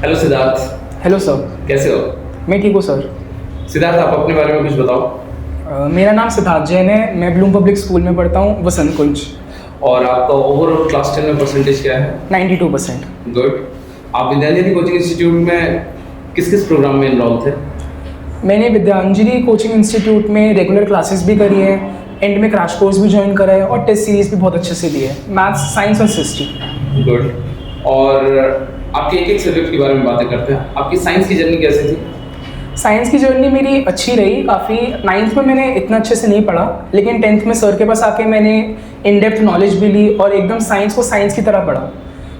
Hello Siddharth. Hello sir. कैसे हो? मैं ठीक हूँ सर। सिद्धार्थ, आप अपने बारे में कुछ बताओ। मेरा नाम सिद्धार्थ जैन है। मैं ब्लूम पब्लिक स्कूल में पढ़ता हूँ, वसंत कुंज। और आपका ओवरऑल क्लास 10 में परसेंटेज क्या है? 92%। गुड। आप विद्यांजलि कोचिंग इंस्टीट्यूट में किस किस प्रोग्राम में इन्वॉल्व थे? मैंने विद्यांजलि कोचिंग इंस्टीट्यूट में रेगुलर क्लासेस भी करी है, एंड में क्रैश कोर्स भी ज्वाइन करा है और टेस्ट सीरीज भी बहुत अच्छे से दी है, मैथ्स, साइंस और हिस्ट्री। गुड। और आपके एक एक सब्जेक्ट के बारे में बातें करते हैं। आपकी साइंस की जर्नी कैसी थी? साइंस की जर्नी मेरी अच्छी रही काफ़ी। 9th में मैंने इतना अच्छे से नहीं पढ़ा, लेकिन 10th में सर के पास आके मैंने इन डेप्थ नॉलेज भी ली और एकदम साइंस को साइंस की तरह पढ़ा,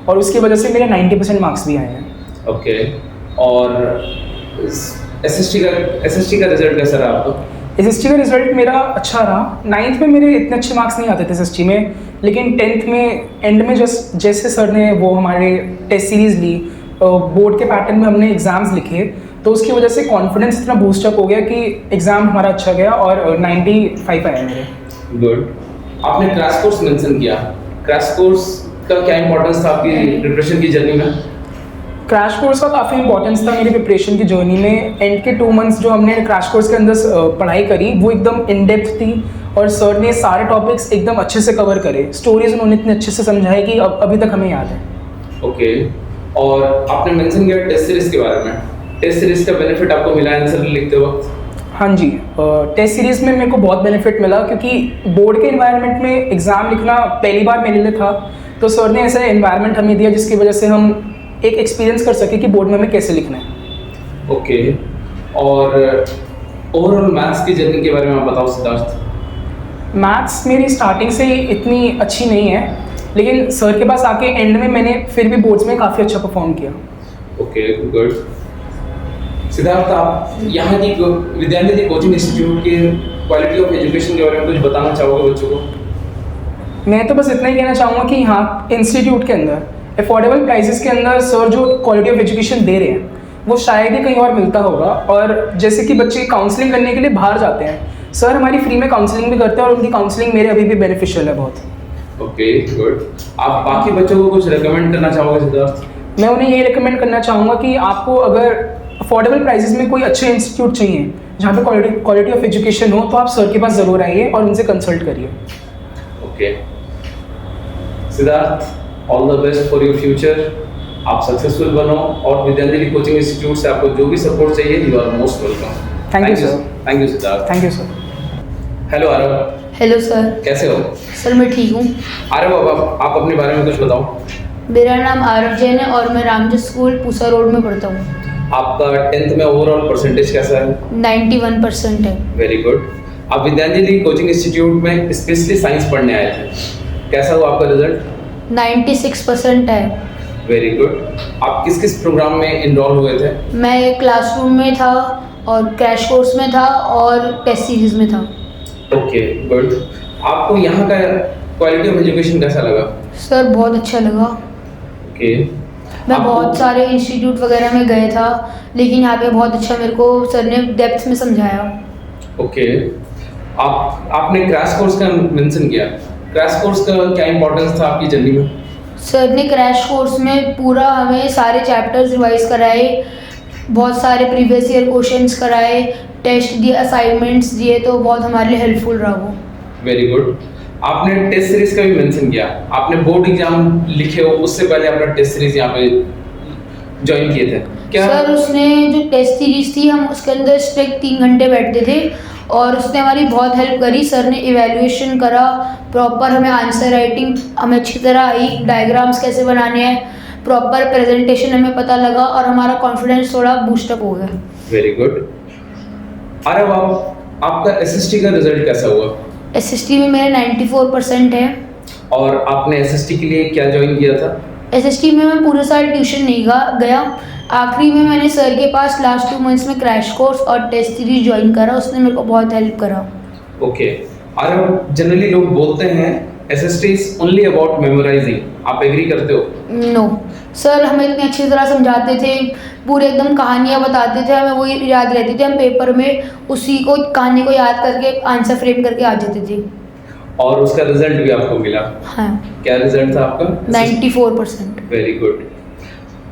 और उसकी वजह से मेरे 90% मार्क्स भी आए हैं। ओके। और एसएसटी का रिजल्ट कैसा रहा आपका? एसएसटी का रिजल्ट मेरा अच्छा रहा। 9th में मेरे इतने अच्छे मार्क्स नहीं आते थे एसएसटी में, लेकिन 10th में एंड में जैसे सर ने वो हमारे टेस्ट सीरीज़ ली, बोर्ड के पैटर्न में हमने एग्ज़ाम्स लिखे, तो उसकी वजह से कॉन्फिडेंस इतना बूस्टअप हो गया कि एग्ज़ाम हमारा अच्छा गया और 95 आए मेरे। गुड। आपने क्रैश कोर्स मेंशन किया। क्रैश कोर्स का क्या इंपॉर्टेंस था आपकी प्रिपरेशन की जर्नी में? क्रैश कोर्स का काफ़ी इंपॉर्टेंस था मेरी प्रिपरेशन की जर्नी में। एंड के 2 मंथ्स जो हमने क्रैश कोर्स के अंदर पढ़ाई करी वो एकदम इन डेप्थ थी, और सर ने सारे टॉपिक्स एकदम अच्छे से कवर करे। स्टोरीज उन्होंने इतने अच्छे से समझाई कि अभी तक हमें याद है। ओके। और आपने मेंशन किया टेस्ट सीरीज के बारे में। टेस्ट सीरीज का बेनिफिट आपको मिला आंसर लिखते वक्त? हाँ जी, टेस्ट सीरीज़ में मेरे को बहुत बेनिफिट मिला, क्योंकि बोर्ड के इन्वायरमेंट में एग्ज़ाम लिखना पहली बार मेरे लिए था। तो सर ने ऐसा इन्वायरमेंट हमें दिया जिसकी वजह से हम एक एक्सपीरियंस कर सके कि बोर्ड में हमें कैसे लिखना है। ओके। और ओवरऑल मैथ्स की जर्नी के बारे में आप बताओ सिद्धार्थ। मैथ्स मेरी स्टार्टिंग से ही इतनी अच्छी नहीं है, लेकिन सर के पास आके एंड में मैंने फिर भी बोर्ड्स में काफ़ी अच्छा परफॉर्म किया। Okay, good. सिद्धार्थ, आप यहाँ की विद्यांजलि कोचिंग इंस्टीट्यूट के क्वालिटी ऑफ एजुकेशन के बारे में कुछ बताना चाहोगे बच्चों को? मैं तो बस इतना ही कहना चाहूँगा कि यहाँ इंस्टीट्यूट के अंदर अफोर्डेबल प्राइसेस के अंदर सर जो क्वालिटी ऑफ एजुकेशन दे रहे हैं वो शायद ही कहीं और मिलता होगा। और जैसे कि बच्चे काउंसलिंग करने के लिए बाहर जाते हैं, सर हमारी फ्री में काउंसलिंग भी करते हैं, और उनकी काउंसलिंग मेरे अभी भी बेनिफिशियल है बहुत। Okay, good. आप बाकी बच्चों को कुछ रेकमेंड करना चाहोगे सिद्धार्थ? मैं उन्हें ये रिकमेंड करना चाहूँगा कि आपको अगर अफोर्डेबल प्राइसेस में कोई अच्छे इंस्टीट्यूट चाहिए जहाँ पे क्वालिटी ऑफ एजुकेशन हो, तो आप सर के पास ज़रूर आइए और उनसे कंसल्ट करिए। Okay Siddharth, all the best for your future. आप सक्सेसफुल बनो, और विद्यांजलि कोचिंग इंस्टीट्यूट से आपको जो भी सपोर्ट चाहिए, you are most welcome. Thank you sir. Thank you Siddharth. Thank you sir. Hello Aarav. Hello sir. कैसे हो? सर मैं ठीक हूँ। आरव, आप अपने बारे में कुछ बताओ। मेरा नाम आरव जैन है और मैं रामजी स्कूल पूसा रोड में पढ़ता हूँ। आपका 10th में ओवरऑल परसेंटेज कैसा है? 91% है। Very good. आप विद्यांजलि कोचिंग इंस्टीट्यूट में स्पेशली साइंस पढ़ने आए थे, कैसा हुआ आपका रिजल्ट? 96% है। Very good. आप किस किस प्रोग्राम में इनरोल हुए थे? मैं क्लासरूम में था और क्रैश कोर्स में था और टेस्ट सीरीज में था। Okay, good. आपको यहाँ का क्वालिटी ऑफ एजुकेशन कैसा लगा? सर बहुत अच्छा लगा। ओके। मैं बहुत सारे इंस्टीट्यूट वगैरह में गए था, लेकिन यहाँ पे बहुत अच्छा मेरे को सर ने डेप्थ में समझाया। ओके। आपने क्रैश कोर्स का मेंशन किया। क्रैश कोर्स का क्या इंपॉर्टेंस था आपकी जर्नी में? सर ने क्रैश कोर्स में पूरा हमें सारे चैप्टर्स रिवाइज कराए, बहुत सारे प्रीवियस ईयर क्वेश्चंस कराए, टेस्ट दिए, असाइनमेंट्स दिए, तो बहुत हमारे लिए हेल्पफुल रहा वो। Very good. आपने टेस्ट सीरीज का भी मेंशन किया। आपने बोर्ड एग्जाम लिखे हो, उससे पहले आपने टेस्ट सीरीज यहाँ पे ज्वाइन किए थे क्या? सर उसने जो टेस्ट सीरीज थी, हम उसके अंदर स्ट्रिक्ट 3 घंटे बैठते थे और उसने हमारी बहुत हेल्प करी। सर ने इवैल्यूएशन करा, प्रॉपर हमें आंसर राइटिंग हमें अच्छी तरह आई, डायग्राम्स कैसे बनाने हैं, प्रॉपर प्रेजेंटेशन हमें पता लगा और हमारा कॉन्फिडेंस थोड़ा बूस्टअप हो गया। Very good. अरे वाह, आपका एसएसटी का रिजल्ट कैसा हुआ? एसएसटी में मेरा 94% है। और आपने एसएसटी के लिए क्या ज्वाइन किया था? एसएसटी में मैं पूरे साल ट्यूशन नहीं गया। आखिरी में मैंने सर के पास लास्ट 2 मंथ्स में क्रैश कोर्स और टेस्ट सीरीज ज्वाइन करा, उसने मेरे को बहुत हेल्प करा। ओके। और जनरली लोग बोलते हैं SST is only about memorising, आप एग्री करते हो? नो सर, हमें इतनी अच्छी तरह समझाते थे, पूरे एकदम कहानियाँ बताते थे, हमें वही याद रहती थी। हम पेपर में उसी को कहानी को याद करके आंसर फ्रेम करके आ जाते थे। और उसका रिजल्ट भी आपको मिला? हाँ। क्या रिजल्ट था आपका? 94%। Very good.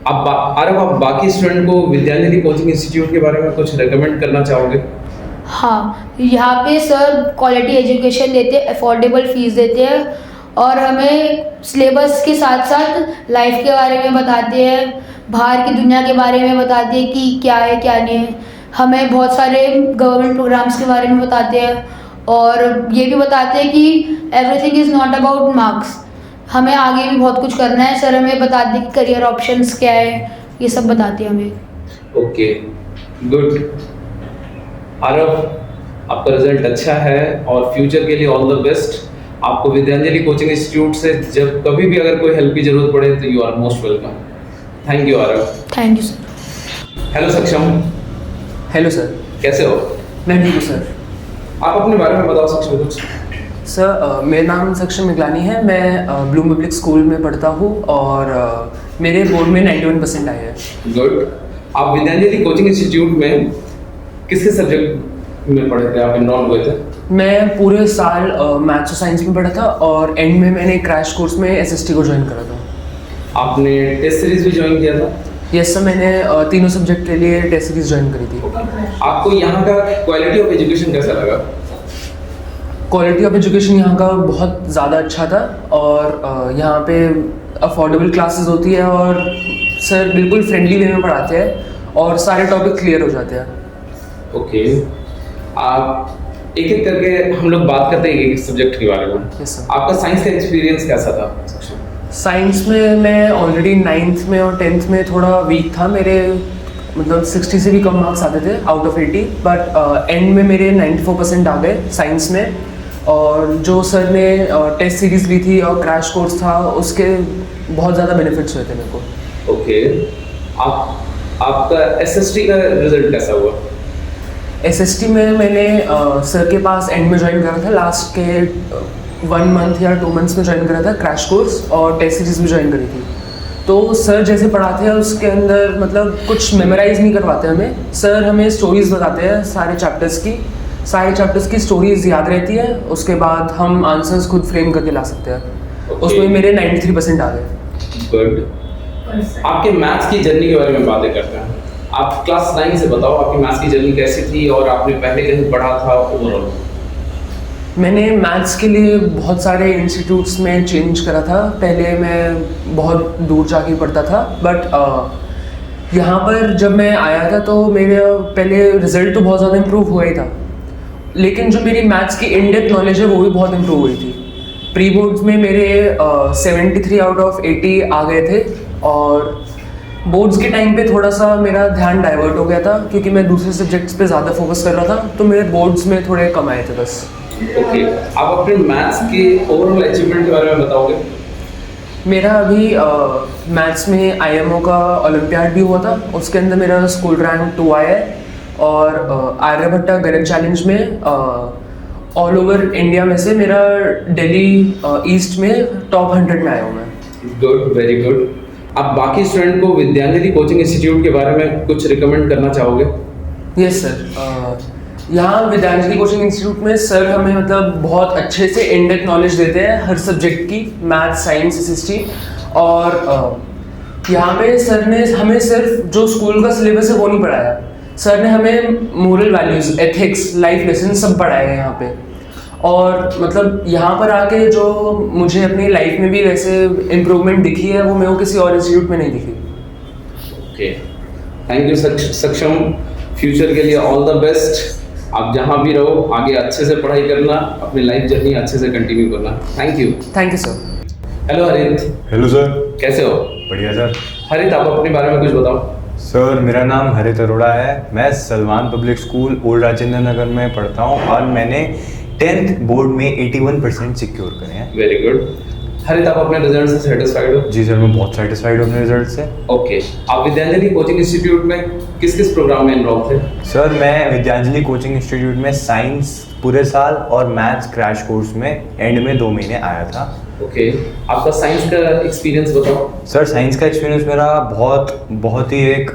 आरव, आप बाकी स्टूडेंट को विद्यांजलि कोचिंग इंस्टीट्यूट के बारे में कुछ रेकमेंड करना चाहोगे? हाँ, यहाँ पे सर क्वालिटी एजुकेशन देते हैं, अफोर्डेबल फीस देते हैं और हमें सिलेबस के साथ साथ लाइफ के बारे में बताते हैं, बाहर की दुनिया के बारे में बताते हैं कि क्या है क्या नहीं है। हमें बहुत सारे गवर्नमेंट प्रोग्राम्स के बारे में बताते हैं और ये भी बताते हैं कि everything is not about marks, हमें आगे भी बहुत कुछ करना है। सर हमें बताते हैं कि करियर ऑप्शंस क्या है, ये सब बताते हैं हमें। Okay, good. आरव, आपका रिजल्ट अच्छा है और फ्यूचर के लिए ऑल द बेस्ट। आपको विद्यांजलि कोचिंग इंस्टीट्यूट से जब कभी भी अगर कोई हेल्प की जरूरत पड़े तो you are most welcome. Thank you Aarav. Thank you sir. Hello Saksham, hello sir. कैसे हो? मैं ठीक हूँ सर। आप अपने बारे में बताओ सक्षम कुछ। सर मेरा नाम सक्षम मिगलानी है, मैं ब्लूम पब्लिक स्कूल में पढ़ता हूँ और मेरे बोर्ड में 91% आए हैं। गुड। आप विद्यांजलि कोचिंग इंस्टीट्यूट में किसके सब्जेक्ट में पढ़े थे, आप इनरोल हुए थे? मैं पूरे साल मैथ्स और साइंस में पढ़ा था और एंड में मैंने क्रैश कोर्स में SST को ज्वाइन करा था। आपने टेस्ट सीरीज भी ज्वाइन किया था? यस सर, मैंने तीनों सब्जेक्ट के लिए टेस्ट सीरीज ज्वाइन करी थी। आपको यहाँ का क्वालिटी ऑफ एजुकेशन कैसा लगा? क्वालिटी ऑफ एजुकेशन यहाँ का बहुत ज़्यादा अच्छा था और यहाँ पे अफोर्डेबल क्लासेस होती है और सर बिल्कुल फ्रेंडली वे में पढ़ाते हैं और सारे टॉपिक क्लियर हो जाते हैं। ओके, आप एक एक करके हम लोग बात करते हैं एक सब्जेक्ट के बारे में। Yes sir. आपका साइंस का एक्सपीरियंस कैसा था? साइंस में मैं ऑलरेडी 9th में और 10th में थोड़ा वीक था, मेरे मतलब 60 से भी कम मार्क्स आते थे आउट ऑफ 80, बट एंड में मेरे 94% आ गए साइंस में। और जो सर ने टेस्ट सीरीज ली थी और क्रैश कोर्स था उसके बहुत ज़्यादा बेनिफिट्स हुए थे मेरे को। ओके, आपका SST का रिजल्ट कैसा हुआ? SST में मैंने सर के पास एंड में ज्वाइन करा था, लास्ट के 1 मंथ या 2 मंथ्स में ज्वाइन करा था क्रैश कोर्स और टेस्ट सीरीज भी ज्वाइन करी थी। तो सर जैसे पढ़ाते हैं उसके अंदर मतलब कुछ मेमोराइज नहीं करवाते हमें, सर हमें स्टोरीज बताते हैं सारे चैप्टर्स की स्टोरीज याद रहती है, उसके बाद हम आंसर्स खुद फ्रेम करके ला सकते हैं। उसमें मेरे 93% आ गए। गुड। आपके मैथ्स की जर्नी के बारे में बातें करते हैं। आप क्लास 9 से बताओ, आपकी मैथ्स की जर्नी कैसी थी और आपने पहले कहीं पढ़ा था ओवरऑल? मैंने मैथ्स के लिए बहुत सारे इंस्टीट्यूट्स में चेंज करा था। पहले मैं बहुत दूर जाके पढ़ता था, बट यहाँ पर जब मैं आया था तो मेरे पहले रिजल्ट तो बहुत ज़्यादा इम्प्रूव हुआ ही था, लेकिन जो मेरी मैथ्स की इन डेप्थ नॉलेज है वो भी बहुत इम्प्रूव हुई थी। प्री बोर्ड्स में मेरे 73 आउट ऑफ 80 आ गए थे और बोर्ड्स के टाइम पे थोड़ा सा मेरा ध्यान डाइवर्ट हो गया था क्योंकि मैं दूसरे सब्जेक्ट्स पे ज़्यादा फोकस कर रहा था, तो मेरे बोर्ड्स में थोड़े कम आए थे बस। ओके, आप अपने मैथ्स के ओवरऑल अचीवमेंट के बारे में बताओगे? मेरा अभी मैथ्स में IMO का ओलंपियाड भी हुआ था, उसके अंदर मेरा स्कूल रैंक 2 आया है और आर्यभट्टा गणित चैलेंज में ऑल ओवर इंडिया में से मेरा दिल्ली ईस्ट में टॉप 100 में आया हूँ मैं। Good, very good. आप बाकी स्टूडेंट को विद्यांजलि कोचिंग इंस्टीट्यूट के बारे में कुछ रिकमेंड करना चाहोगे? यस सर, यहाँ विद्यांजलि कोचिंग इंस्टीट्यूट में सर हमें मतलब बहुत अच्छे से इन डेप्थ नॉलेज देते हैं हर सब्जेक्ट की, मैथ, साइंस, SST। और यहाँ पे सर ने हमें सिर्फ जो स्कूल का सिलेबस है वो नहीं पढ़ाया, सर ने हमें moral values, ethics, life lesson सब पढ़ाए हैं यहाँ पे। और मतलब यहाँ पर आके जो मुझे अपनी लाइफ में भी वैसे इम्प्रूवमेंट दिखी है वो मेरे को किसी और इंस्टीट्यूट में नहीं दिखी। ओके, थैंक यू सक्षम। फ्यूचर के लिए ऑल द बेस्ट। आप जहाँ भी रहो आगे अच्छे से पढ़ाई करना, अपनी लाइफ जर्नी अच्छे से कंटिन्यू करना। Thank you sir. हेलो हरित। Hello sir. कैसे हो? बढ़िया सर। हरित, आप अपने बारे में कुछ बताओ। सर मेरा नाम हरित अरोड़ा है, मैं Salman public school old Rajendra Nagar में पढ़ता हूँ और मैंने 10th बोर्ड में 81% सिक्योर करे हैं। Very good. हरित, आप अपने रिजल्ट से सेटिस्फाइड हो? जी सर, मैं बहुत सेटिस्फाइड हूँ अपने रिजल्ट से। ओके, आप विद्यांजलि कोचिंग इंस्टीट्यूट में किस किस प्रोग्राम में इनरोल थे? सर मैं विद्यांजलि कोचिंग इंस्टीट्यूट में साइंस पूरे साल और मैथ्स क्रैश कोर्स में एंड में 2 महीने आया था। ओके, आपका साइंस का एक्सपीरियंस बताओ। सर साइंस का एक्सपीरियंस मेरा बहुत ही एक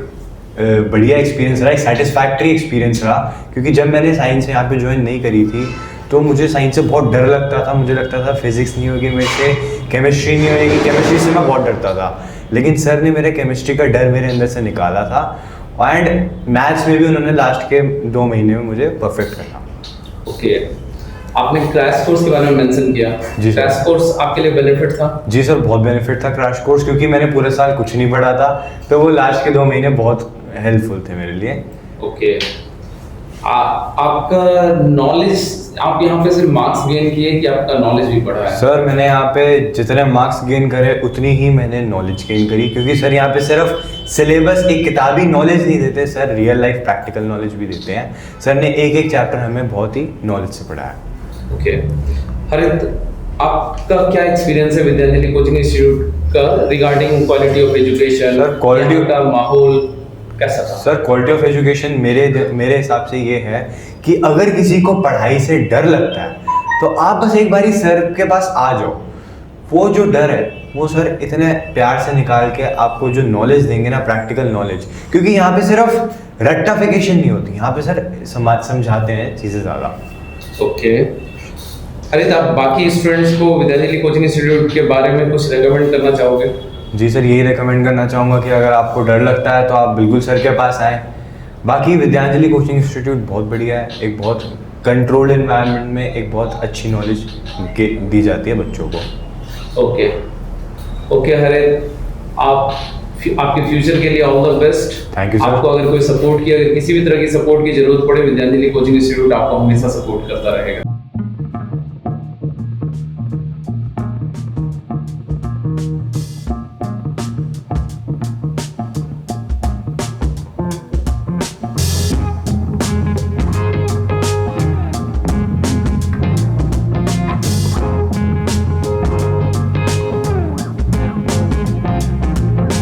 बढ़िया एक्सपीरियंस रहा, एक सेटिस्फैक्ट्री एक्सपीरियंस रहा, क्योंकि जब मैंने साइंस यहाँ पे ज्वाइन नहीं करी थी तो मुझे साइंस से बहुत डर लगता था। मुझे लगता था फिजिक्स नहीं होगी मेरे से, केमिस्ट्री नहीं होगी, केमिस्ट्री से मैं बहुत डरता था। लेकिन सर ने मेरे केमिस्ट्री का डर मेरे अंदर से निकाला था, एंड मैथ्स में भी उन्होंने लास्ट के 2 महीने में मुझे परफेक्ट करना। ओके, आपने क्रैश कोर्स के बारे में मेंशन किया। जी सर। क्रैश कोर्स आपके लिए बेनिफिट था? जी सर, बहुत बेनिफिट था क्रैश कोर्स, क्योंकि मैंने पूरे साल कुछ नहीं पढ़ा था, तो वो लास्ट के 2 महीने बहुत हेल्पफुल थे मेरे लिए। ओके, आपका नॉलेज, आप यहाँ पे सिर्फ मार्क्स गेन किए कि आपका नॉलेज भी बढ़ा है? सर मैंने यहाँ पे जितने मार्क्स गेन करे उतनी ही मैंने नॉलेज गेन करी, क्योंकि सर यहाँ पे सिर्फ सिलेबस एक किताबी नॉलेज नहीं देते sir, real life practical knowledge भी देते हैं। सर ने एक एक चैप्टर हमें बहुत ही नॉलेज से पढ़ाया। ओके, हरित, आपका क्या एक्सपीरियंस है विद्यांजलि कोचिंग इंस्टीट्यूट का regarding quality of education? Sir, quality- का माहौल कैसा था? सर क्वालिटी ऑफ एजुकेशन मेरे हिसाब से ये है कि अगर किसी को पढ़ाई से डर लगता है तो आप बस एक बारी सर के पास आ जाओ, वो जो डर है वो सर इतने प्यार से निकाल के आपको जो नॉलेज देंगे ना, प्रैक्टिकल नॉलेज, क्योंकि यहाँ पे सिर्फ रट्टाफिकेशन नहीं होती, यहाँ पे सर समझाते हैं चीज़ें ज़्यादा। ओके, अरे आप बाकी स्टूडेंट्स को विद्यांजलि कोचिंग इंस्टीट्यूट के बारे में कुछ रेकमेंड करना चाहोगे? जी सर, यही रेकमेंड करना चाहूँगा कि अगर आपको डर लगता है तो आप बिल्कुल सर के पास आएँ। बाकी विद्यांजलि कोचिंग इंस्टीट्यूट बहुत बढ़िया है, एक बहुत कंट्रोल्ड एनवायरनमेंट में एक बहुत अच्छी नॉलेज दी जाती है बच्चों को। ओके ओके हरित, आपके फ्यूचर के लिए all the best. Thank you, sir. आपको अगर कोई सपोर्ट की, अगर किसी भी तरह की सपोर्ट की जरूरत पड़े, विद्यांजलि कोचिंग इंस्टीट्यूट आपको हमेशा सपोर्ट करता रहेगा।